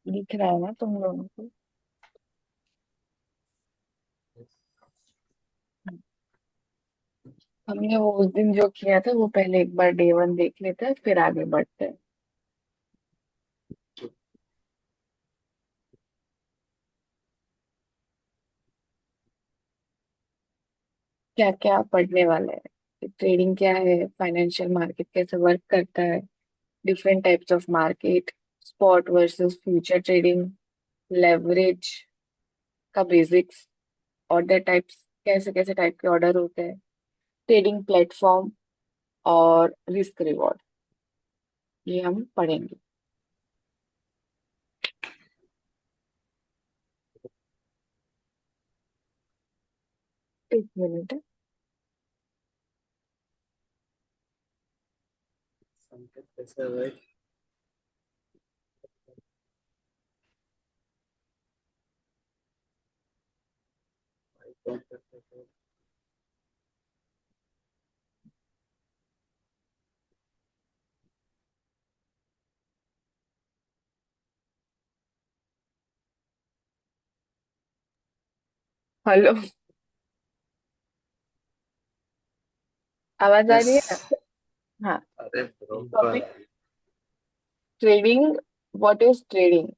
दिख रहा है ना तुम लोगों को? हमने वो उस दिन जो किया था वो पहले एक बार डे वन देख लेते हैं फिर आगे बढ़ते हैं। क्या क्या पढ़ने वाला है, ट्रेडिंग क्या है, फाइनेंशियल मार्केट कैसे वर्क करता है, different types of market, spot versus future trading, leverage का बेसिक्स, ऑर्डर टाइप्स, कैसे कैसे टाइप के ऑर्डर होते हैं, ट्रेडिंग प्लेटफॉर्म और रिस्क रिवॉर्ड, ये हम पढ़ेंगे। 1 मिनट है। संकेत कैसे हुए? कौन करते थे? हेलो, आवाज आ रही है ना? यस। हाँ। अरे बरोबर। Topic trading. What is trading?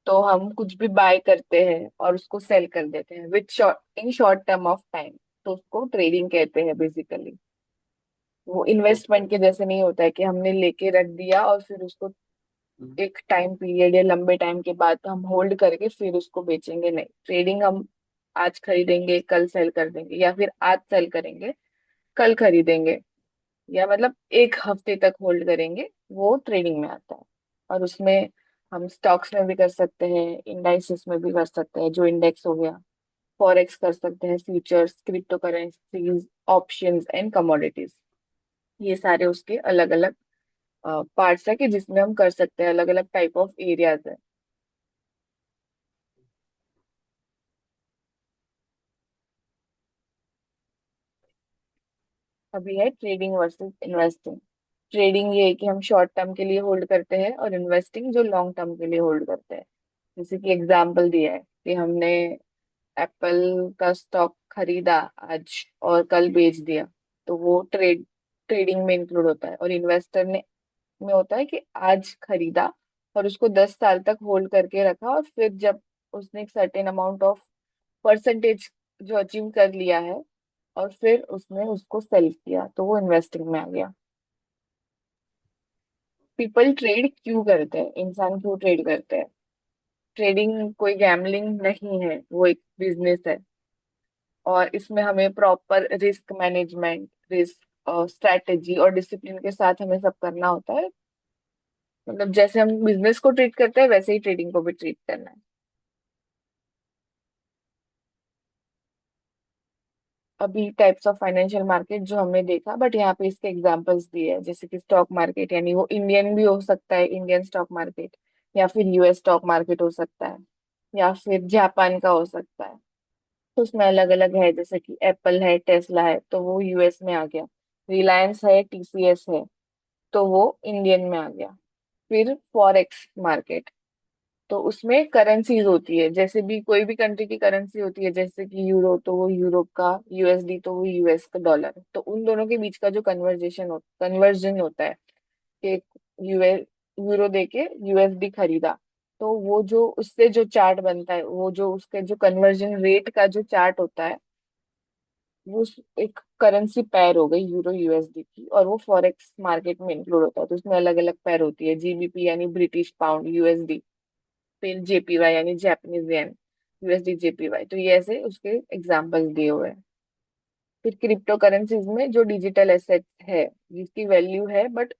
तो हम कुछ भी बाय करते हैं और उसको सेल कर देते हैं with short in short term of time, तो उसको ट्रेडिंग कहते हैं बेसिकली। वो ओके। इन्वेस्टमेंट के जैसे नहीं होता है कि हमने लेके रख दिया और फिर उसको एक टाइम पीरियड या लंबे टाइम के बाद हम होल्ड करके फिर उसको बेचेंगे, नहीं। ट्रेडिंग हम आज खरीदेंगे कल सेल कर देंगे, या फिर आज सेल करेंगे कल खरीदेंगे, या मतलब 1 हफ्ते तक होल्ड करेंगे, वो ट्रेडिंग में आता है। और उसमें हम स्टॉक्स में भी कर सकते हैं, इंडाइसेस में भी कर सकते हैं, जो इंडेक्स हो गया, फॉरेक्स कर सकते हैं, futures, crypto currencies, options and commodities. ये सारे उसके अलग अलग पार्ट्स है कि जिसमें हम कर सकते हैं, अलग अलग टाइप ऑफ एरियाज है। अभी है ट्रेडिंग वर्सेस इन्वेस्टिंग। ट्रेडिंग ये है कि हम शॉर्ट टर्म के लिए होल्ड करते हैं, और इन्वेस्टिंग जो लॉन्ग टर्म के लिए होल्ड करते हैं। जैसे कि एग्जाम्पल दिया है कि हमने एप्पल का स्टॉक खरीदा आज और कल बेच दिया, तो वो ट्रेडिंग में इंक्लूड होता है। और इन्वेस्टर ने में होता है कि आज खरीदा और उसको 10 साल तक होल्ड करके रखा, और फिर जब उसने एक सर्टेन अमाउंट ऑफ परसेंटेज जो अचीव कर लिया है, और फिर उसने उसको सेल किया, तो वो इन्वेस्टिंग में आ गया। पीपल ट्रेड क्यों करते हैं, इंसान क्यों ट्रेड करते हैं? ट्रेडिंग कोई गैम्बलिंग नहीं है, वो एक बिजनेस है। और इसमें हमें proper risk management, risk strategy और डिसिप्लिन के साथ हमें सब करना होता है। मतलब जैसे हम बिजनेस को ट्रीट करते हैं वैसे ही ट्रेडिंग को भी ट्रीट करना है। अभी टाइप्स ऑफ फाइनेंशियल मार्केट जो हमने देखा, बट यहाँ पे इसके एग्जांपल्स दिए हैं, जैसे कि स्टॉक मार्केट, यानी वो इंडियन भी हो सकता है, इंडियन स्टॉक मार्केट, या फिर यूएस स्टॉक मार्केट हो सकता है, या फिर जापान का हो सकता है। तो उसमें अलग अलग है, जैसे कि एप्पल है, टेस्ला है, तो वो यूएस में आ गया। रिलायंस है, टीसीएस है, तो वो इंडियन में आ गया। फिर फॉरेक्स मार्केट, तो उसमें करेंसीज होती है, जैसे भी कोई भी कंट्री की करेंसी होती है, जैसे कि यूरो तो वो यूरोप का, यूएसडी तो वो यूएस का डॉलर, तो उन दोनों के बीच का जो कन्वर्जन होता है कि यूएस यूरो देके यूएसडी खरीदा, तो वो जो उससे जो चार्ट बनता है, वो जो उसके जो कन्वर्जन रेट का जो चार्ट होता है, वो एक करेंसी पेयर हो गई यूरो यूएसडी की, और वो फॉरेक्स मार्केट में इंक्लूड होता है। तो उसमें अलग अलग पेयर होती है, जीबीपी यानी ब्रिटिश पाउंड यूएसडी, फिर जेपीवाई यानी जापानीज येन यूएसडी जेपीवाई। तो ये ऐसे उसके एग्जांपल्स दिए हुए हैं। फिर क्रिप्टो करेंसीज में जो डिजिटल एसेट है, जिसकी वैल्यू है बट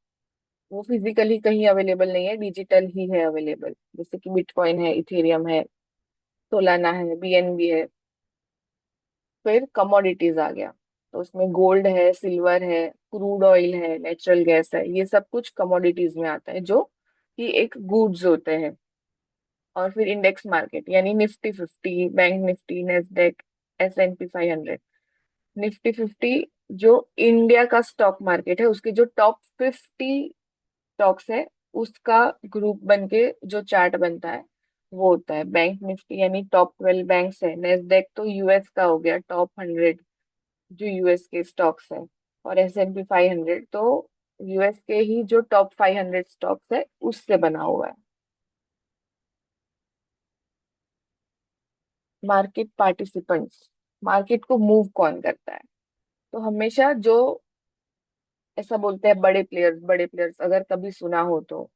वो फिजिकली कहीं अवेलेबल नहीं है, डिजिटल ही है अवेलेबल, जैसे कि बिटकॉइन है, इथेरियम है, सोलाना है, बीएनबी है। फिर कमोडिटीज आ गया, तो उसमें गोल्ड है, सिल्वर है, क्रूड ऑयल है, नेचुरल गैस है, ये सब कुछ कमोडिटीज में आता है, जो कि एक गुड्स होते हैं। और फिर इंडेक्स मार्केट यानी Nifty 50, bank Nifty, Nasdaq, S&P 500। Nifty 50 जो इंडिया का स्टॉक मार्केट है, उसके जो टॉप 50 स्टॉक्स है, उसका ग्रुप बन के जो चार्ट बनता है, वो होता है बैंक निफ्टी, यानी टॉप 12 बैंक्स है। नेस्डेक तो यूएस का हो गया, टॉप 100 जो यूएस के स्टॉक्स है। और S&P 500 तो यूएस के ही जो टॉप 500 स्टॉक्स है उससे बना हुआ है। मार्केट पार्टिसिपेंट्स, मार्केट को मूव कौन करता है? तो हमेशा जो, ऐसा बोलते हैं बड़े प्लेयर्स अगर कभी सुना हो तो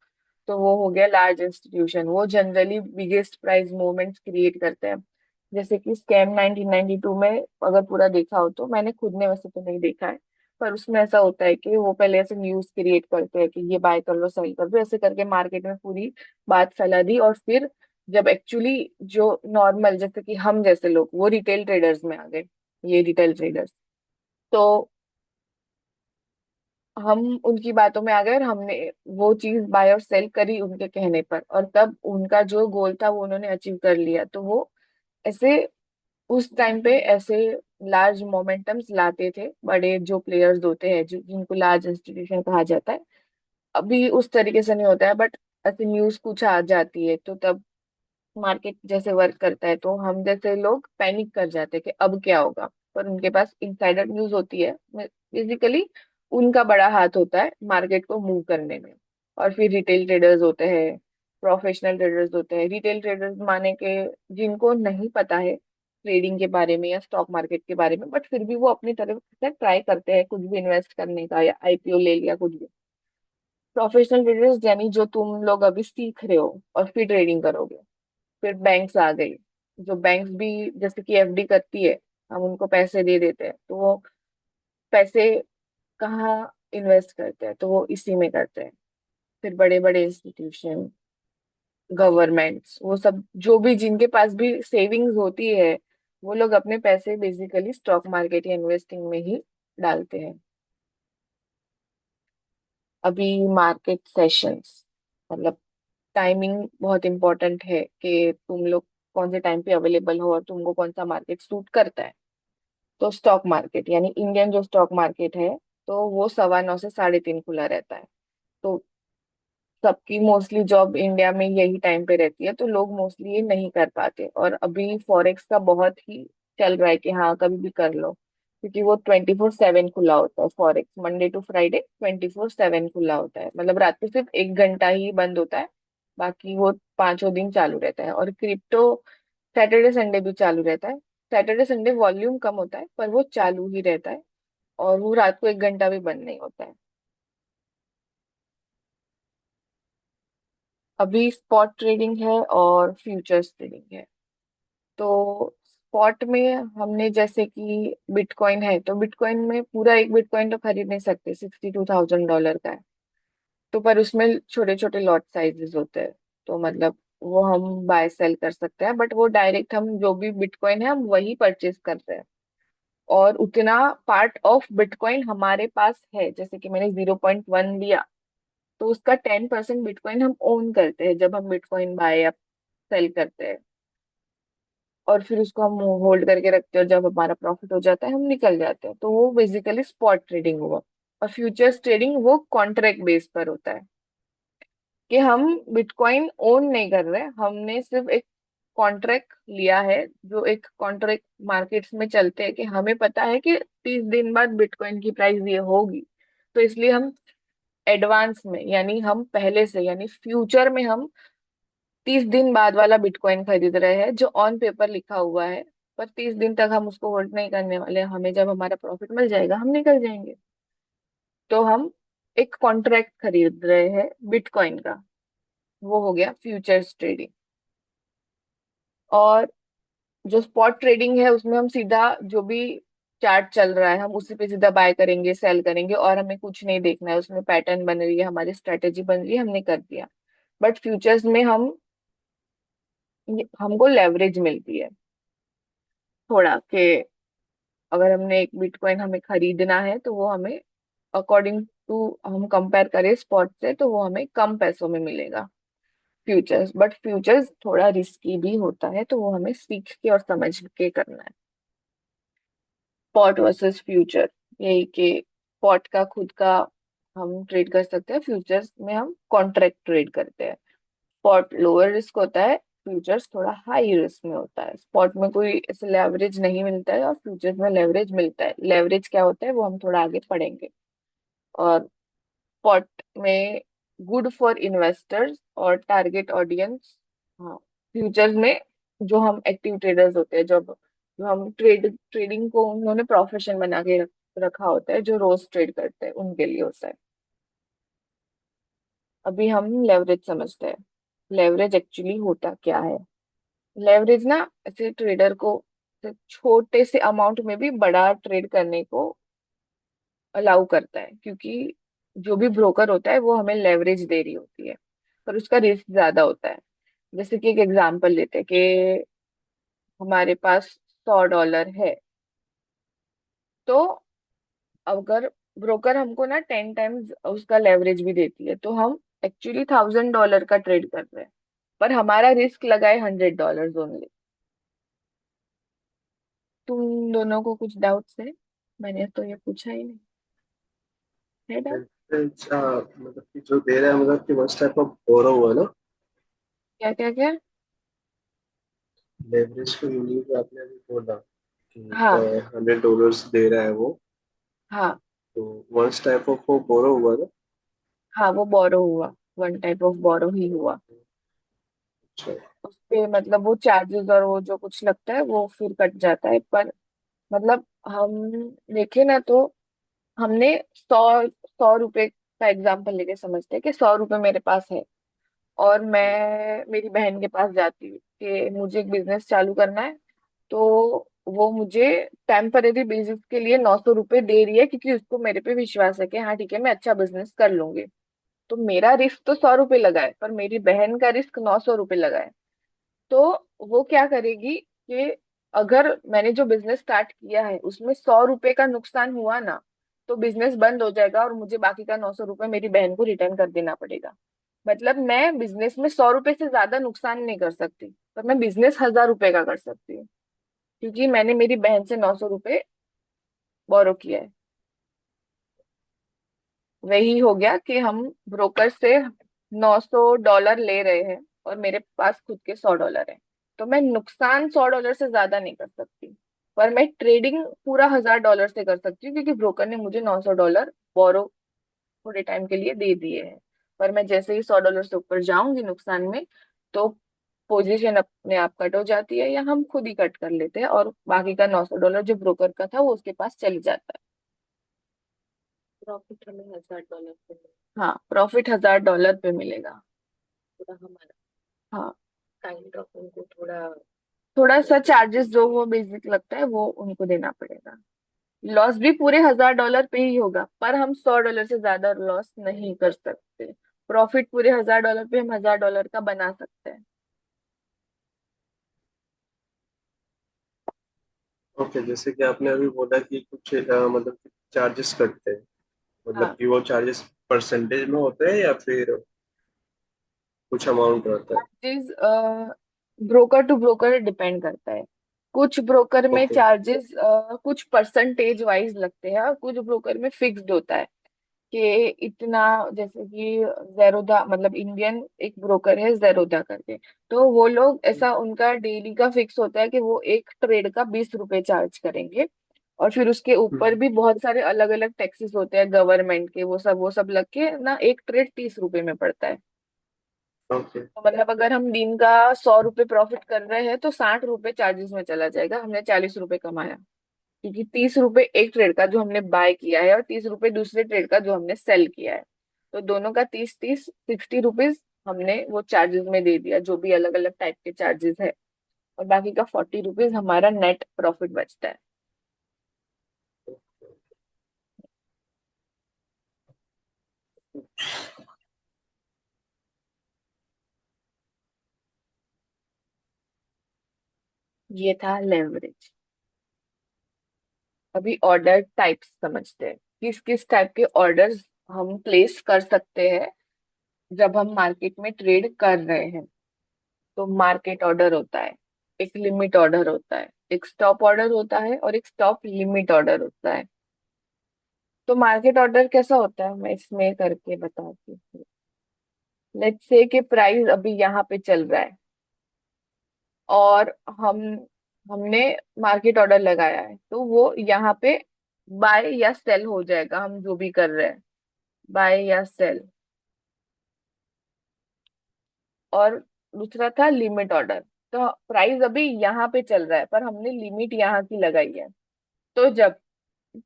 वो हो गया लार्ज इंस्टीट्यूशन। वो generally biggest price movements create करते हैं। जैसे कि स्कैम 1992 में अगर पूरा देखा हो, तो मैंने खुद ने वैसे तो नहीं देखा है, पर उसमें ऐसा होता है कि वो पहले ऐसे न्यूज क्रिएट करते हैं कि ये बाय कर लो, सेल कर लो, ऐसे करके मार्केट में पूरी बात फैला दी। और फिर जब एक्चुअली जो नॉर्मल, जैसे कि हम जैसे लोग, वो रिटेल ट्रेडर्स में आ गए, ये रिटेल ट्रेडर्स, तो हम उनकी बातों में आ गए और हमने वो चीज बाय और सेल करी उनके कहने पर, और तब उनका जो गोल था वो उन्होंने अचीव कर लिया। तो वो ऐसे उस टाइम पे ऐसे लार्ज मोमेंटम्स लाते थे बड़े जो प्लेयर्स होते हैं, जो जिनको लार्ज इंस्टीट्यूशन कहा जाता है। अभी उस तरीके से नहीं होता है, बट ऐसे न्यूज कुछ आ जाती है तो तब मार्केट जैसे वर्क करता है, तो हम जैसे लोग पैनिक कर जाते हैं कि अब क्या होगा। पर उनके पास इनसाइडर न्यूज होती है, बेसिकली उनका बड़ा हाथ होता है मार्केट को मूव करने में। और फिर रिटेल ट्रेडर्स होते हैं, प्रोफेशनल ट्रेडर्स होते हैं। रिटेल ट्रेडर्स माने के जिनको नहीं पता है ट्रेडिंग के बारे में या स्टॉक मार्केट के बारे में, बट फिर भी वो अपनी तरफ से ट्राई करते हैं कुछ भी इन्वेस्ट करने का, या आईपीओ ले लिया कुछ भी। प्रोफेशनल ट्रेडर्स यानी जो तुम लोग अभी सीख रहे हो और फिर ट्रेडिंग करोगे। फिर बैंक्स आ गई, जो बैंक्स भी जैसे कि एफडी करती है, हम उनको पैसे दे देते हैं, तो वो पैसे कहाँ इन्वेस्ट करते हैं, तो वो इसी में करते हैं। फिर बड़े बड़े इंस्टीट्यूशन, गवर्नमेंट्स, वो सब जो भी जिनके पास भी सेविंग्स होती है, वो लोग अपने पैसे बेसिकली स्टॉक मार्केट या इन्वेस्टिंग में ही डालते हैं। अभी मार्केट सेशंस, मतलब टाइमिंग बहुत इंपॉर्टेंट है कि तुम लोग कौन से टाइम पे अवेलेबल हो और तुमको कौन सा मार्केट सूट करता है। तो स्टॉक मार्केट यानी इंडियन जो स्टॉक मार्केट है, तो वो 9:15 से 3:30 खुला रहता है। तो सबकी मोस्टली जॉब इंडिया में यही टाइम पे रहती है, तो लोग मोस्टली ये नहीं कर पाते। और अभी फॉरेक्स का बहुत ही चल रहा है कि हाँ कभी भी कर लो, क्योंकि वो 24/7 खुला होता है। फॉरेक्स मंडे टू फ्राइडे 24/7 खुला होता है, मतलब रात को सिर्फ 1 घंटा ही बंद होता है, बाकी वो पांचों दिन चालू रहता है। और क्रिप्टो सैटरडे संडे भी चालू रहता है। सैटरडे संडे वॉल्यूम कम होता है, पर वो चालू ही रहता है, और वो रात को 1 घंटा भी बंद नहीं होता है। अभी स्पॉट ट्रेडिंग है और फ्यूचर्स ट्रेडिंग है। तो स्पॉट में हमने जैसे कि बिटकॉइन है, तो बिटकॉइन में पूरा एक बिटकॉइन तो खरीद नहीं सकते, $62,000 का है। तो पर उसमें छोटे छोटे लॉट साइजेस होते हैं, तो मतलब वो हम बाय सेल कर सकते हैं, बट वो डायरेक्ट हम जो भी बिटकॉइन है हम वही परचेज करते हैं। और उतना पार्ट ऑफ बिटकॉइन हमारे पास है, जैसे कि मैंने 0.1 लिया, तो उसका 10% बिटकॉइन हम ओन करते हैं जब हम बिटकॉइन बाय या सेल करते हैं। और फिर उसको हम होल्ड करके रखते हैं, और जब हमारा प्रॉफिट हो जाता है हम निकल जाते हैं। तो वो बेसिकली स्पॉट ट्रेडिंग हुआ। और फ्यूचर्स ट्रेडिंग वो कॉन्ट्रैक्ट बेस पर होता है, कि हम बिटकॉइन ओन नहीं कर रहे, हमने सिर्फ एक कॉन्ट्रैक्ट लिया है। जो एक कॉन्ट्रैक्ट मार्केट्स में चलते हैं कि हमें पता है कि 30 दिन बाद बिटकॉइन की प्राइस ये होगी, तो इसलिए हम एडवांस में, यानी हम पहले से, यानी फ्यूचर में हम 30 दिन बाद वाला बिटकॉइन खरीद रहे हैं जो ऑन पेपर लिखा हुआ है। पर 30 दिन तक हम उसको होल्ड नहीं करने वाले, हमें जब हमारा प्रॉफिट मिल जाएगा हम निकल जाएंगे। तो हम एक कॉन्ट्रैक्ट खरीद रहे हैं बिटकॉइन का, वो हो गया फ्यूचर्स ट्रेडिंग। और जो स्पॉट ट्रेडिंग है उसमें हम सीधा जो भी चार्ट चल रहा है हम उसी पे सीधा बाय करेंगे, सेल करेंगे, और हमें कुछ नहीं देखना है उसमें पैटर्न बन रही है, हमारी स्ट्रेटेजी बन रही है, हमने कर दिया। बट फ्यूचर्स में हम, हमको लेवरेज मिलती है थोड़ा, कि अगर हमने एक बिटकॉइन हमें खरीदना है तो वो हमें अकॉर्डिंग टू, हम कंपेयर करें स्पॉट से, तो वो हमें कम पैसों में मिलेगा फ्यूचर्स। बट फ्यूचर्स थोड़ा रिस्की भी होता है, तो वो हमें सीख के और समझ के करना है। स्पॉट वर्सेस फ्यूचर, यही कि स्पॉट का खुद का हम ट्रेड कर सकते हैं, फ्यूचर्स में हम कॉन्ट्रैक्ट ट्रेड करते हैं। स्पॉट लोअर रिस्क होता है, फ्यूचर्स थोड़ा हाई रिस्क में होता है। स्पॉट में कोई ऐसे लेवरेज नहीं मिलता है और फ्यूचर्स में लेवरेज मिलता है। लेवरेज क्या होता है वो हम थोड़ा आगे पढ़ेंगे। और स्पॉट में गुड फॉर इन्वेस्टर्स और टारगेट ऑडियंस। हाँ, फ्यूचर्स में जो हम एक्टिव ट्रेडर्स होते हैं, जब जो हम ट्रेडिंग को उन्होंने प्रोफेशन बना के रखा होता है, जो रोज ट्रेड करते हैं उनके लिए होता है। अभी हम लेवरेज समझते हैं। लेवरेज एक्चुअली होता क्या है। लेवरेज ना ऐसे ट्रेडर को छोटे से अमाउंट में भी बड़ा ट्रेड करने को अलाउ करता है, क्योंकि जो भी ब्रोकर होता है वो हमें लेवरेज दे रही होती है, पर उसका रिस्क ज्यादा होता है। जैसे कि एक एग्जांपल लेते हैं कि हमारे पास $100 है, तो अगर ब्रोकर हमको ना 10 टाइम्स उसका लेवरेज भी देती है, तो हम एक्चुअली $1000 का ट्रेड कर रहे हैं, पर हमारा रिस्क लगा है $100 ओनली। तुम दोनों को कुछ डाउट्स है? मैंने तो ये पूछा ही नहीं। है डाउट? अच्छा, मतलब कि जो दे रहा है मतलब कि वन टाइप ऑफ बोरो हुआ ना। क्या क्या क्या? लेवरेज को यूनिक आपने अभी बोला कि हाँ। $100 दे रहा है वो, हाँ। तो वन टाइप ऑफ वो बोरो हुआ ना। हाँ, वो बोरो हुआ। वन टाइप ऑफ बोरो ही हुआ। अच्छा। उसपे मतलब वो चार्जेस और वो जो कुछ लगता है वो फिर कट जाता है, पर मतलब हम देखे ना तो हमने 100 100 रुपए का एग्जाम्पल लेके समझते हैं कि 100 रुपए मेरे पास है, और मैं मेरी बहन के पास जाती हूँ कि मुझे एक बिजनेस चालू करना है। तो वो मुझे टेम्परेरी बेसिस के लिए 900 रुपये दे रही है, क्योंकि उसको मेरे पे विश्वास है कि हाँ ठीक है मैं अच्छा बिजनेस कर लूंगी। तो मेरा रिस्क तो 100 रुपये लगा है, पर मेरी बहन का रिस्क 900 रुपये लगा है। तो वो क्या करेगी कि अगर मैंने जो बिजनेस स्टार्ट किया है उसमें 100 रुपये का नुकसान हुआ ना, तो बिजनेस बंद हो जाएगा और मुझे बाकी का 900 रुपये मेरी बहन को रिटर्न कर देना पड़ेगा। मतलब मैं बिजनेस में 100 रुपये से ज्यादा नुकसान नहीं कर सकती, पर मैं बिजनेस 1000 रुपये का कर सकती हूँ, क्योंकि मैंने मेरी बहन से 900 रुपये बोरो किया है। वही हो गया कि हम ब्रोकर से $900 ले रहे हैं और मेरे पास खुद के $100 है। तो मैं नुकसान $100 से ज्यादा नहीं कर सकती, पर मैं ट्रेडिंग पूरा $1000 से कर सकती हूँ, क्योंकि ब्रोकर ने मुझे $900 बोरो थोड़े टाइम के लिए दे दिए हैं। पर मैं जैसे ही $100 से ऊपर जाऊंगी नुकसान में, तो पोजीशन अपने आप कट हो जाती है, या हम खुद ही कट कर लेते हैं, और बाकी का $900 जो ब्रोकर का था वो उसके पास चली जाता है। प्रॉफिट हमें $1000 पे मिलेगा। हाँ, प्रॉफिट $1000 पे मिलेगा। पूरा हमारा हाँ, काइंड ऑफ उनको थोड़ा थोड़ा सा मतलब चार्जेस जो वो बेसिक लगता है वो उनको देना पड़ेगा। लॉस भी पूरे $1000 पे ही होगा, पर हम $100 से ज्यादा लॉस नहीं कर सकते। प्रॉफिट पूरे $1000 पे हम $1000 का बना सकते हैं। ओके, जैसे कि आपने अभी बोला कि कुछ मतलब चार्जेस कटते हैं, मतलब हाँ, कि वो चार्जेस परसेंटेज में होते हैं या फिर कुछ अमाउंट रहता है। चीज ब्रोकर टू ब्रोकर डिपेंड करता है। कुछ ब्रोकर में ओके। चार्जेस कुछ परसेंटेज वाइज लगते हैं, और कुछ ब्रोकर में फिक्स्ड होता है कि इतना। जैसे कि जेरोदा, मतलब इंडियन एक ब्रोकर है जेरोदा करके, तो वो लोग ऐसा उनका डेली का फिक्स होता है कि वो एक ट्रेड का 20 रुपए चार्ज करेंगे। और फिर उसके ऊपर भी बहुत सारे अलग अलग टैक्सेस होते हैं गवर्नमेंट के, वो सब लग के ना एक ट्रेड 30 रुपए में पड़ता है। ओके। तो मतलब अगर हम दिन का 100 रुपए प्रॉफिट कर रहे हैं, तो 60 रुपए चार्जेस में चला जाएगा, हमने 40 रुपए कमाया। क्योंकि 30 रुपए एक ट्रेड का जो हमने बाय किया है, और 30 रुपए दूसरे ट्रेड का जो हमने सेल किया है, तो दोनों का 30 30 60 रुपीज हमने वो चार्जेस में दे दिया, जो भी अलग अलग टाइप के चार्जेस है। और बाकी का 40 रुपीज हमारा नेट प्रॉफिट बचता है। ये था लेवरेज। अभी ऑर्डर टाइप्स समझते हैं। किस किस टाइप के ऑर्डर्स हम प्लेस कर सकते हैं जब हम मार्केट में ट्रेड कर रहे हैं। तो मार्केट ऑर्डर होता है, एक लिमिट ऑर्डर होता है, एक स्टॉप ऑर्डर होता है, और एक स्टॉप लिमिट ऑर्डर होता है। तो मार्केट ऑर्डर कैसा होता है मैं इसमें करके बताती हूँ। लेट्स से कि प्राइस अभी यहाँ पे चल रहा है, और हम हमने मार्केट ऑर्डर लगाया है, तो वो यहाँ पे बाय या सेल हो जाएगा, हम जो भी कर रहे हैं, बाय या सेल। और दूसरा था लिमिट ऑर्डर। तो प्राइस अभी यहाँ पे चल रहा है पर हमने लिमिट यहाँ की लगाई है। तो जब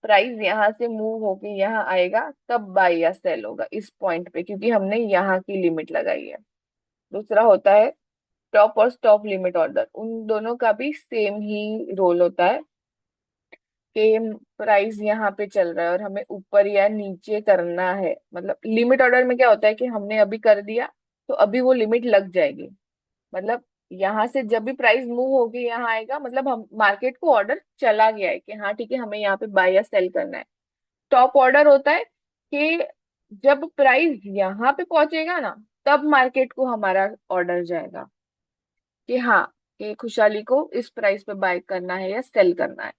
प्राइस यहाँ से मूव होके यहाँ आएगा तब बाय या सेल होगा इस पॉइंट पे, क्योंकि हमने यहाँ की लिमिट लगाई है। दूसरा होता है टॉप और स्टॉप लिमिट ऑर्डर। उन दोनों का भी सेम ही रोल होता है कि प्राइस यहाँ पे चल रहा है और हमें ऊपर या नीचे करना है। मतलब लिमिट ऑर्डर में क्या होता है कि हमने अभी कर दिया तो अभी वो लिमिट लग जाएगी। मतलब यहाँ से जब भी प्राइस मूव होगी यहाँ आएगा, मतलब हम मार्केट को ऑर्डर चला गया है कि हाँ ठीक है हमें यहाँ पे बाय या सेल करना है। टॉप ऑर्डर होता है कि जब प्राइस यहाँ पे पहुंचेगा ना तब मार्केट को हमारा ऑर्डर जाएगा कि हाँ, कि खुशहाली को इस प्राइस पे बाय करना है या सेल करना है।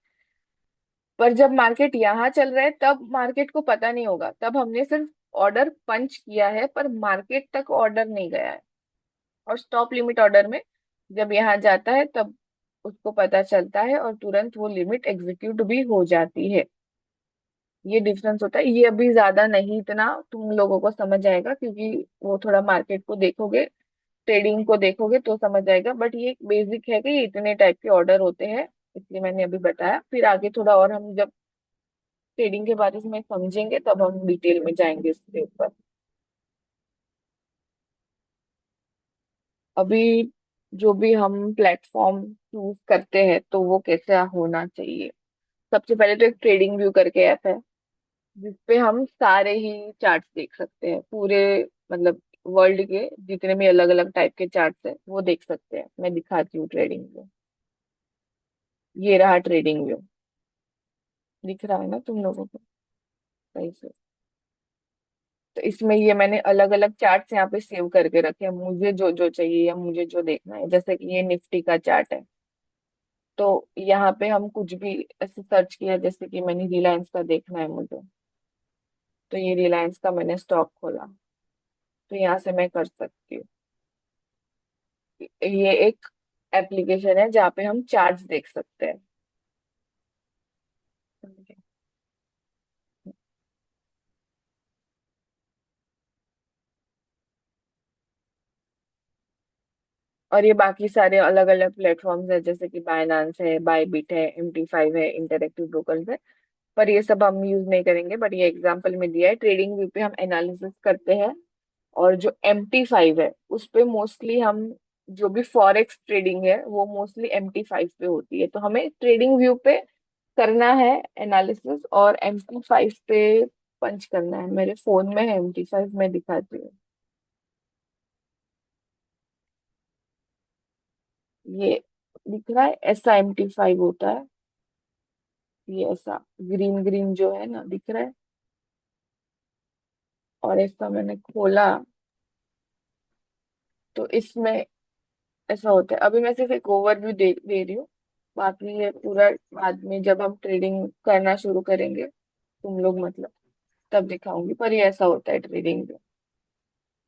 पर जब मार्केट यहाँ चल रहा है तब मार्केट को पता नहीं होगा, तब हमने सिर्फ ऑर्डर पंच किया है पर मार्केट तक ऑर्डर नहीं गया है। और स्टॉप लिमिट ऑर्डर में जब यहाँ जाता है तब उसको पता चलता है और तुरंत वो लिमिट एग्जीक्यूट भी हो जाती है। ये डिफरेंस होता है। ये अभी ज्यादा नहीं, इतना तुम लोगों को समझ आएगा क्योंकि वो थोड़ा मार्केट को देखोगे, ट्रेडिंग को देखोगे तो समझ आएगा। बट ये बेसिक है कि ये इतने टाइप के ऑर्डर होते हैं, इसलिए मैंने अभी बताया। फिर आगे थोड़ा और हम जब ट्रेडिंग के बारे में समझेंगे तब हम डिटेल में जाएंगे इसके ऊपर। अभी जो भी हम प्लेटफॉर्म चूज करते हैं तो वो कैसा होना चाहिए। सबसे पहले तो एक ट्रेडिंग व्यू करके ऐप है जिसपे हम सारे ही चार्ट्स देख सकते हैं, पूरे मतलब वर्ल्ड के जितने भी अलग अलग टाइप के चार्ट्स है वो देख सकते हैं। मैं दिखाती हूँ ट्रेडिंग व्यू। ये रहा ट्रेडिंग व्यू, दिख रहा है ना तुम लोगों को सही से। तो इसमें ये मैंने अलग अलग चार्ट्स यहाँ पे सेव करके रखे हैं, मुझे जो जो चाहिए या मुझे जो देखना है। जैसे कि ये निफ्टी का चार्ट है, तो यहाँ पे हम कुछ भी ऐसे सर्च किया, जैसे कि मैंने रिलायंस का देखना है मुझे, तो ये रिलायंस का मैंने स्टॉक खोला, तो यहाँ से मैं कर सकती हूँ। ये एक एप्लीकेशन है जहाँ पे हम चार्ट्स देख सकते हैं। और ये बाकी सारे अलग अलग प्लेटफॉर्म्स है, जैसे कि बायनांस है, बायबिट है, MT5 है, इंटरेक्टिव ब्रोकर्स है। पर ये सब हम यूज नहीं करेंगे, बट ये एग्जांपल में दिया है। ट्रेडिंग व्यू पे हम एनालिसिस करते हैं। और जो MT5 है उस पे मोस्टली हम, जो भी फॉरेक्स ट्रेडिंग है वो मोस्टली MT5 पे होती है, तो हमें ट्रेडिंग व्यू पे करना है एनालिसिस और MT5 पे पंच करना है। मेरे फोन में है MT5, मैं दिखाती हूँ। ये दिख रहा है, ऐसा MT5 होता है। ये ऐसा ग्रीन ग्रीन जो है ना, दिख रहा है। और ऐसा मैंने खोला तो इसमें ऐसा होता है। अभी मैं सिर्फ एक ओवरव्यू दे रही हूँ, बाकी ये पूरा बाद में जब हम ट्रेडिंग करना शुरू करेंगे, तुम लोग मतलब, तब दिखाऊंगी। पर ये ऐसा होता है ट्रेडिंग में,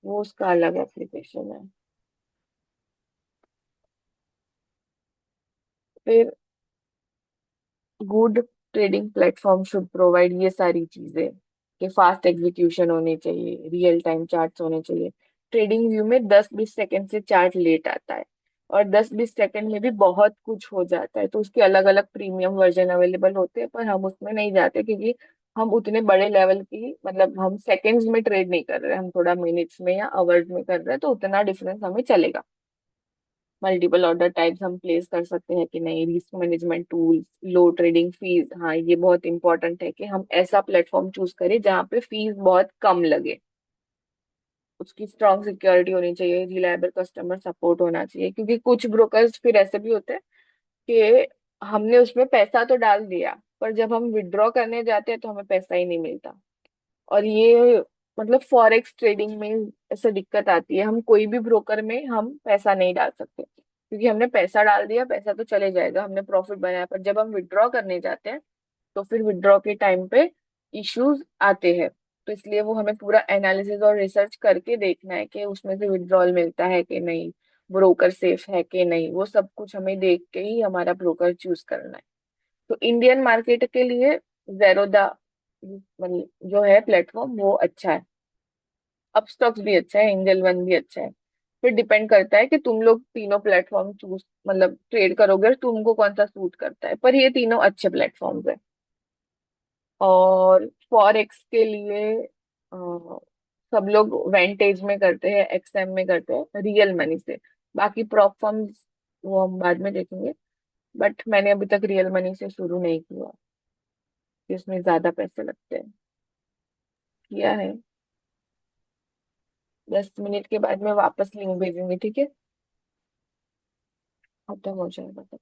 वो उसका अलग एप्लीकेशन है। फिर good trading platform should provide ये सारी चीजें कि फास्ट एग्जीक्यूशन होनी चाहिए, रियल टाइम चार्ट्स होने चाहिए। ट्रेडिंग व्यू में 10-20 सेकंड से चार्ट लेट आता है और 10-20 सेकंड में भी बहुत कुछ हो जाता है, तो उसके अलग अलग प्रीमियम वर्जन अवेलेबल होते हैं, पर हम उसमें नहीं जाते क्योंकि हम उतने बड़े लेवल की, मतलब हम सेकंड्स में ट्रेड नहीं कर रहे, हम थोड़ा मिनट्स में या आवर्स में कर रहे हैं, तो उतना डिफरेंस हमें चलेगा। मल्टीपल ऑर्डर टाइप्स हम प्लेस कर सकते हैं कि नहीं, रिस्क मैनेजमेंट टूल्स, लो ट्रेडिंग फीस। हाँ, ये बहुत इंपॉर्टेंट है कि हम ऐसा प्लेटफॉर्म चूज करें जहाँ पे फीस बहुत कम लगे। उसकी स्ट्रॉन्ग सिक्योरिटी होनी चाहिए, रिलायबल कस्टमर सपोर्ट होना चाहिए, क्योंकि कुछ ब्रोकर्स फिर ऐसे भी होते हैं कि हमने उसमें पैसा तो डाल दिया पर जब हम विड्रॉ करने जाते हैं तो हमें पैसा ही नहीं मिलता। और ये मतलब फॉरेक्स ट्रेडिंग में ऐसे दिक्कत आती है, हम कोई भी ब्रोकर में हम पैसा नहीं डाल सकते क्योंकि हमने पैसा डाल दिया, पैसा तो चले जाएगा, हमने प्रॉफिट बनाया, पर जब हम विड्रॉ करने जाते हैं तो फिर विड्रॉ के टाइम पे इश्यूज आते हैं। तो इसलिए वो हमें पूरा एनालिसिस और रिसर्च करके देखना है कि उसमें से विड्रॉल मिलता है कि नहीं, ब्रोकर सेफ है कि नहीं, वो सब कुछ हमें देख के ही हमारा ब्रोकर चूज करना है। तो इंडियन मार्केट के लिए जेरोदा मतलब जो है प्लेटफॉर्म वो अच्छा है। अपस्टॉक्स भी अच्छा है, एंजल वन भी अच्छा है। फिर डिपेंड करता है कि तुम लोग तीनों प्लेटफॉर्म चूज मतलब ट्रेड करोगे और तुमको कौन सा सूट करता है, पर ये तीनों अच्छे प्लेटफॉर्म्स है। और फॉरेक्स के लिए सब लोग वेंटेज में करते हैं, एक्सएम में करते हैं, रियल मनी से। बाकी प्रॉप फर्म्स वो हम बाद में देखेंगे, बट मैंने अभी तक रियल मनी से शुरू नहीं किया, इसमें ज्यादा पैसे लगते हैं। किया है। 10 मिनट के बाद मैं वापस लिंक भेजूंगी, ठीक है? खत्म हो जाएगा तब।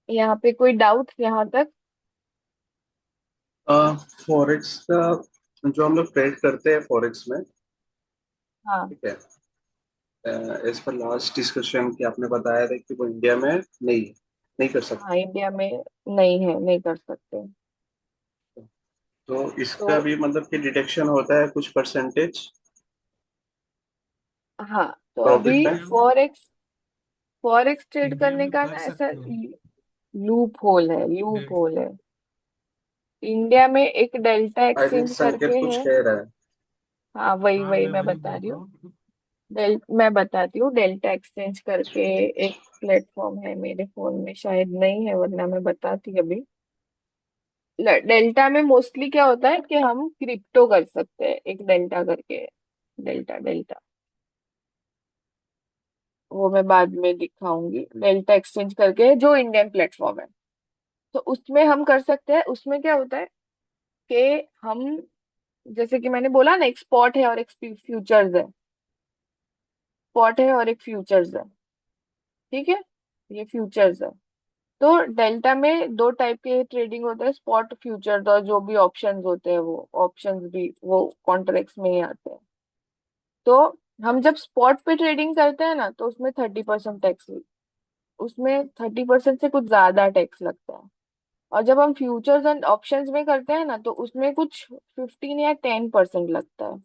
यहाँ पे कोई डाउट यहाँ तक? फॉरेक्स का जो हम लोग ट्रेड करते हैं फॉरेक्स में, हाँ। ठीक है, एज पर लास्ट डिस्कशन कि आपने बताया था कि वो इंडिया में नहीं है, नहीं कर हाँ, सकते। इंडिया में नहीं है, नहीं कर सकते। तो तो इसका भी मतलब कि डिडक्शन होता है कुछ परसेंटेज हाँ, तो प्रॉफिट अभी में। इंडिया में, फॉरेक्स फॉरेक्स ट्रेड इंडिया करने में का कर ना ऐसा सकते हो। लूप होल है, लूप डेढ़ होल है। इंडिया में एक डेल्टा आई थिंक एक्सचेंज करके संकेत कुछ है। कह रहा है। हाँ, वही हाँ वही मैं मैं वही बता बोल रही रहा हूँ। हूँ। मैं बताती हूँ, डेल्टा एक्सचेंज करके एक प्लेटफॉर्म है, मेरे फोन में शायद नहीं है वरना मैं बताती अभी। डेल्टा में मोस्टली क्या होता है कि हम क्रिप्टो कर सकते हैं, एक डेल्टा करके। डेल्टा डेल्टा वो मैं बाद में दिखाऊंगी। डेल्टा एक्सचेंज करके है, जो इंडियन प्लेटफॉर्म है। तो उसमें हम कर सकते हैं। उसमें क्या होता है कि हम, जैसे कि मैंने बोला ना, एक स्पॉट है और एक फ्यूचर्स है। स्पॉट है और एक फ्यूचर्स है, ठीक है? ये फ्यूचर्स है। तो डेल्टा में दो टाइप के ट्रेडिंग होते हैं, स्पॉट, फ्यूचर्स, और जो भी ऑप्शंस होते हैं वो ऑप्शंस भी वो कॉन्ट्रैक्ट्स में ही आते हैं। तो हम जब स्पॉट पे ट्रेडिंग करते हैं ना तो उसमें 30% टैक्स, उसमें 30% से कुछ ज्यादा टैक्स लगता है। और जब हम फ्यूचर्स एंड ऑप्शंस में करते हैं ना तो उसमें कुछ 15 या 10% लगता है।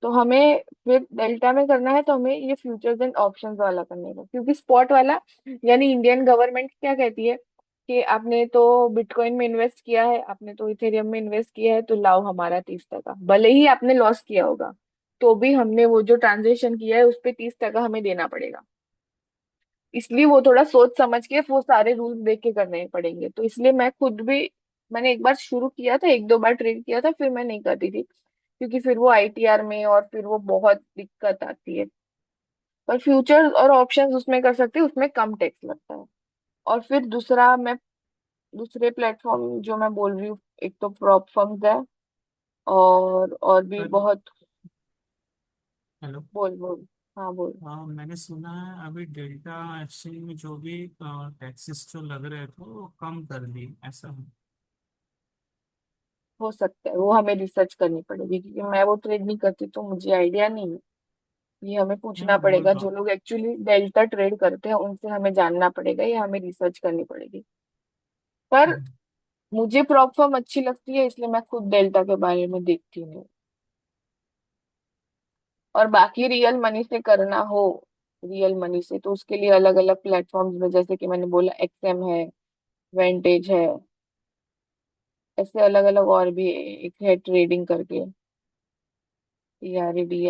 तो हमें फिर डेल्टा में करना है तो हमें ये फ्यूचर्स एंड ऑप्शंस वाला करने का, क्योंकि स्पॉट वाला, यानी इंडियन गवर्नमेंट क्या कहती है कि आपने तो बिटकॉइन में इन्वेस्ट किया है, आपने तो इथेरियम में इन्वेस्ट किया है, तो लाओ हमारा 30%, भले ही आपने लॉस किया होगा तो भी हमने वो जो ट्रांजेक्शन किया है उस पे 30% हमें देना पड़ेगा। इसलिए वो थोड़ा सोच समझ के वो सारे रूल्स देख के करने पड़ेंगे। तो इसलिए मैं खुद भी, मैंने एक बार शुरू किया था, एक दो बार ट्रेड किया था, फिर मैं नहीं करती थी, क्योंकि फिर वो आईटीआर में और फिर वो बहुत दिक्कत आती है। पर फ्यूचर्स और ऑप्शंस उसमें कर सकते हैं, उसमें कम टैक्स लगता है। और फिर दूसरा, मैं दूसरे प्लेटफॉर्म जो मैं बोल रही हूँ, एक तो प्रॉप फर्म्स है, और भी पर बहुत। हेलो। बोल बोल। हाँ बोल। मैंने सुना है अभी डेल्टा एक्सचेंज में जो भी टैक्सेस जो लग रहे थे वो कम कर दी, ऐसा है? हो सकता है, वो हमें रिसर्च करनी पड़ेगी, क्योंकि मैं वो ट्रेड नहीं करती तो मुझे आइडिया नहीं है। ये हमें नहीं पूछना मैं बोल पड़ेगा, रहा जो हूँ। लोग एक्चुअली डेल्टा ट्रेड करते हैं उनसे हमें जानना पड़ेगा, ये हमें रिसर्च करनी पड़ेगी। पर मुझे प्रॉप फर्म अच्छी लगती है, इसलिए मैं खुद डेल्टा के बारे में देखती हूँ। और बाकी रियल मनी से करना हो, रियल मनी से तो उसके लिए अलग अलग प्लेटफॉर्म्स में, जैसे कि मैंने बोला, एक्सएम है, वेंटेज है, ऐसे अलग अलग और भी एक है ट्रेडिंग करके, TRADIN ही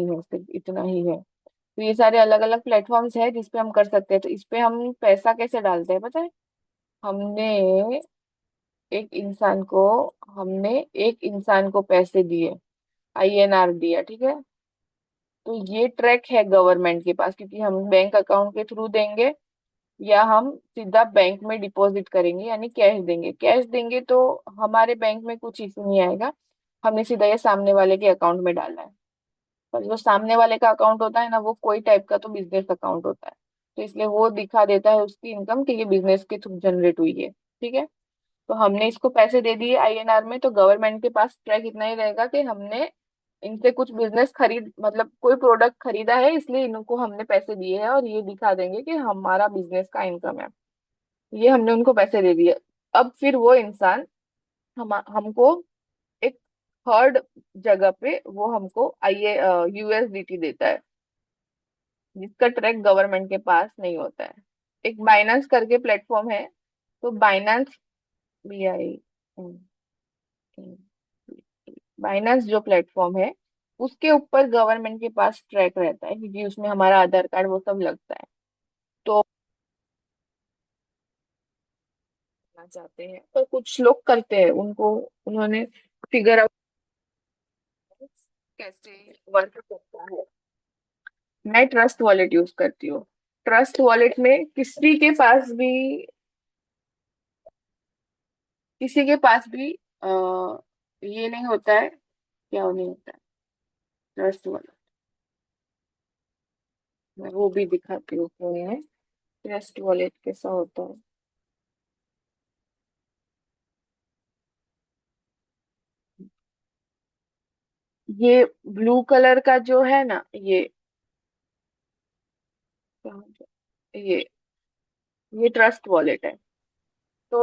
है, सिर्फ इतना ही है। तो ये सारे अलग अलग प्लेटफॉर्म्स है जिसपे हम कर सकते हैं। तो इस पे हम पैसा कैसे डालते हैं पता है? हमने एक इंसान को हमने एक इंसान को पैसे दिए, INR दिया, ठीक है? तो ये ट्रैक है गवर्नमेंट के पास, क्योंकि हम बैंक अकाउंट के थ्रू देंगे या हम सीधा बैंक में डिपॉजिट करेंगे, यानी कैश देंगे। कैश देंगे तो हमारे बैंक में कुछ इशू नहीं आएगा, हमने सीधा ये सामने वाले के अकाउंट में डाला है। पर जो सामने वाले का अकाउंट होता है ना, वो कोई टाइप का तो बिजनेस अकाउंट होता है। तो इसलिए वो दिखा देता है उसकी इनकम कि ये बिजनेस के थ्रू जनरेट हुई है, ठीक है? तो हमने इसको पैसे दे दिए INR में, तो गवर्नमेंट के पास ट्रैक इतना ही रहेगा कि हमने इनसे कुछ बिजनेस खरीद, मतलब कोई प्रोडक्ट खरीदा है, इसलिए इनको हमने पैसे दिए हैं, और ये दिखा देंगे कि हमारा बिजनेस का इनकम है, ये हमने उनको पैसे दे दिए। अब फिर वो इंसान हमको एक थर्ड जगह पे वो हमको आइए USDT देता है। जिसका ट्रैक गवर्नमेंट के पास नहीं होता है। एक बाइनेंस करके प्लेटफॉर्म है, तो बाइनेंस, BI, बाइनेंस जो प्लेटफॉर्म है, उसके ऊपर गवर्नमेंट के पास ट्रैक रहता है, क्योंकि उसमें हमारा आधार कार्ड वो सब लगता है। तो करना चाहते हैं, पर कुछ लोग करते हैं, उनको उन्होंने फिगर आउट कैसे वर्क करता है। मैं ट्रस्ट वॉलेट यूज करती हूँ। ट्रस्ट वॉलेट में किसी के पास भी ये नहीं होता है, क्या नहीं होता है ट्रस्ट वॉलेट। मैं वो भी दिखाती हूँ फोन में, ट्रस्ट वॉलेट कैसा होता है। ये ब्लू कलर का जो है ना, कहाँ ये ये ट्रस्ट वॉलेट है। तो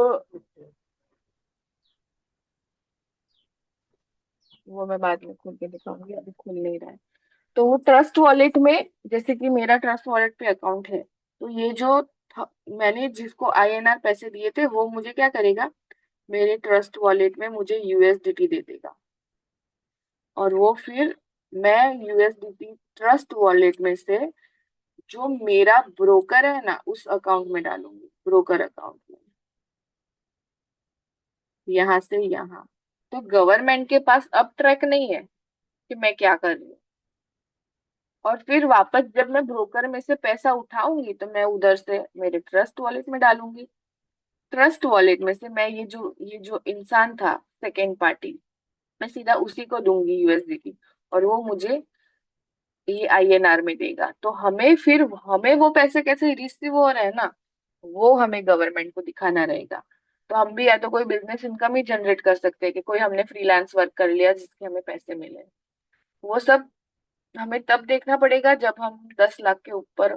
वो मैं बाद में खोल के दिखाऊंगी, अभी खुल नहीं रहा है। तो वो ट्रस्ट वॉलेट में, जैसे कि मेरा ट्रस्ट वॉलेट पे अकाउंट है, तो ये जो मैंने जिसको INR पैसे दिए थे, वो मुझे क्या करेगा, मेरे ट्रस्ट वॉलेट में मुझे USDT दे देगा। और वो फिर मैं USDT ट्रस्ट वॉलेट में से, जो मेरा ब्रोकर है ना, उस अकाउंट में डालूंगी, ब्रोकर अकाउंट में, यहाँ से यहाँ। तो गवर्नमेंट के पास अब ट्रैक नहीं है कि मैं क्या कर रही हूँ। और फिर वापस जब मैं ब्रोकर में से पैसा उठाऊंगी, तो मैं उधर से मेरे ट्रस्ट वॉलेट में डालूंगी। ट्रस्ट वॉलेट में से मैं ये जो इंसान था, सेकेंड पार्टी, मैं सीधा उसी को दूंगी USDT, और वो मुझे ये INR में देगा। तो हमें वो पैसे कैसे रिसीव हो रहे हैं ना, वो हमें गवर्नमेंट को दिखाना रहेगा। तो हम भी या तो कोई बिजनेस इनकम ही जनरेट कर सकते हैं, कि कोई हमने फ्रीलांस वर्क कर लिया जिसके हमें पैसे मिले। वो सब हमें तब देखना पड़ेगा जब हम 10 लाख के ऊपर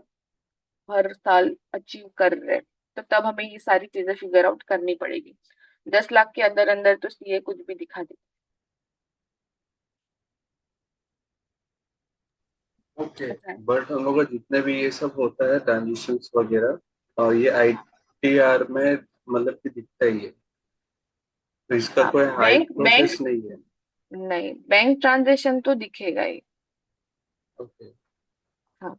हर साल अचीव कर रहे हैं। तो तब हमें ये सारी चीजें फिगर आउट करनी पड़ेगी। 10 लाख के अंदर अंदर तो CA कुछ भी दिखा दे। ओके। पता है। बट हम लोग का जितने भी ये सब होता है ट्रांजिशंस वगैरह, और ये ITR में मतलब कि दिखता ही है, तो इसका हाँ, कोई हाइड बैंक बैंक प्रोसेस नहीं है। नहीं, बैंक ट्रांजेक्शन तो दिखेगा ही। ओके। हाँ,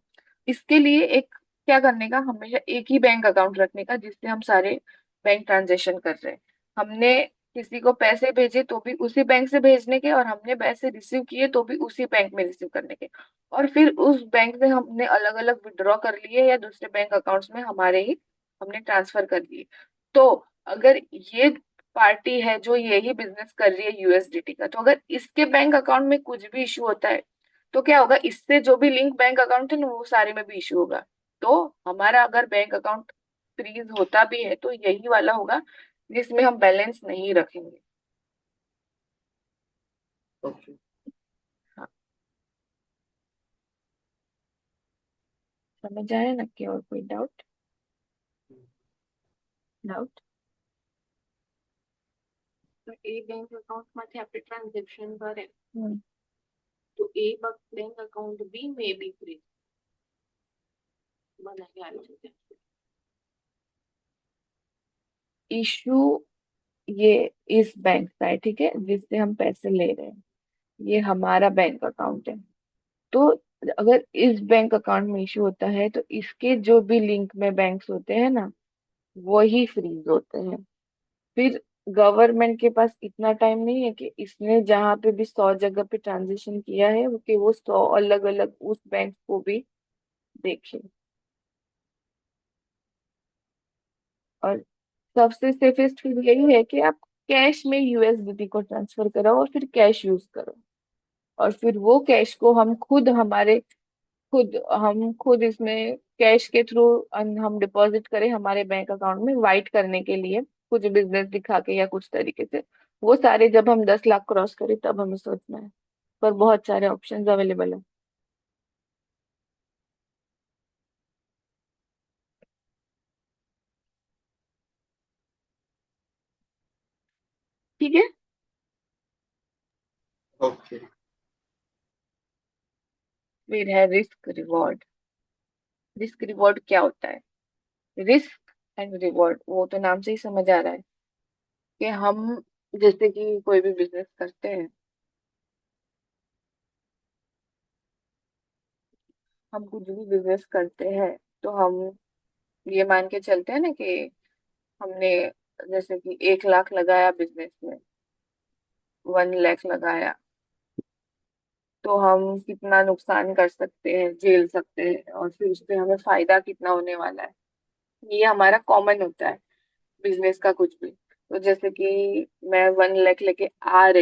इसके लिए एक क्या करने का, हमेशा एक ही बैंक अकाउंट रखने का, जिससे हम सारे बैंक ट्रांजेक्शन कर रहे हैं। हमने किसी को पैसे भेजे तो भी उसी बैंक से भेजने के, और हमने पैसे रिसीव किए तो भी उसी बैंक में रिसीव करने के। और फिर उस बैंक से हमने अलग अलग विड्रॉ कर लिए, या दूसरे बैंक अकाउंट्स में हमारे ही हमने ट्रांसफर कर दिए। तो अगर ये पार्टी है जो यही बिजनेस कर रही है USDT का, तो अगर इसके बैंक अकाउंट में कुछ भी इशू होता है, तो क्या होगा, इससे जो भी लिंक बैंक अकाउंट है ना, वो सारे में भी इशू होगा। तो हमारा अगर बैंक अकाउंट फ्रीज होता भी है, तो यही वाला होगा जिसमें हम बैलेंस नहीं रखेंगे। ओके। हाँ, समझ आया ना, कि और कोई डाउट? डाउट? તો એ બેંક અકાઉન્ટમાંથી આપણે ટ્રાન્ઝેક્શન કરે हम्म। તો એ બેંક અકાઉન્ટ બી મે બી ફ્રી મને ખ્યાલ છે ત્યાં સુધી. इशू ये इस बैंक का है, ठीक है, जिससे हम पैसे ले रहे हैं, ये हमारा बैंक अकाउंट है। तो अगर इस बैंक अकाउंट में इशू होता है, तो इसके जो भी लिंक में बैंक्स होते हैं ना, वही फ्रीज होते हैं। फिर गवर्नमेंट के पास इतना टाइम नहीं है कि इसने जहां पे भी 100 जगह पे ट्रांजेक्शन किया है, कि वो 100 अलग अलग उस बैंक को भी देखे। और सबसे सेफेस्ट फिर यही है कि आप कैश में USDT को ट्रांसफर करो, और फिर कैश यूज करो। और फिर वो कैश को हम खुद इसमें कैश के थ्रू हम डिपॉजिट करें हमारे बैंक अकाउंट में, वाइट करने के लिए, कुछ बिजनेस दिखा के या कुछ तरीके से। वो सारे जब हम 10 लाख क्रॉस करें, तब हमें सोचना है। पर बहुत सारे ऑप्शंस अवेलेबल है। ठीक है। ओके। फिर है रिस्क रिवॉर्ड। रिस्क रिवॉर्ड क्या होता है? रिस्क एंड रिवॉर्ड, वो तो नाम से ही समझ आ रहा है कि हम जैसे कि कोई भी बिजनेस करते हैं, हम कुछ भी बिजनेस करते हैं तो हम ये मान के चलते हैं ना कि हमने जैसे कि 1 लाख लगाया बिजनेस में, 1 लाख लगाया, तो हम कितना नुकसान कर सकते हैं, झेल सकते हैं, और फिर उससे हमें फायदा कितना होने वाला है, ये हमारा कॉमन होता है बिजनेस का कुछ भी। तो जैसे कि मैं 1 लाख लेके आ रही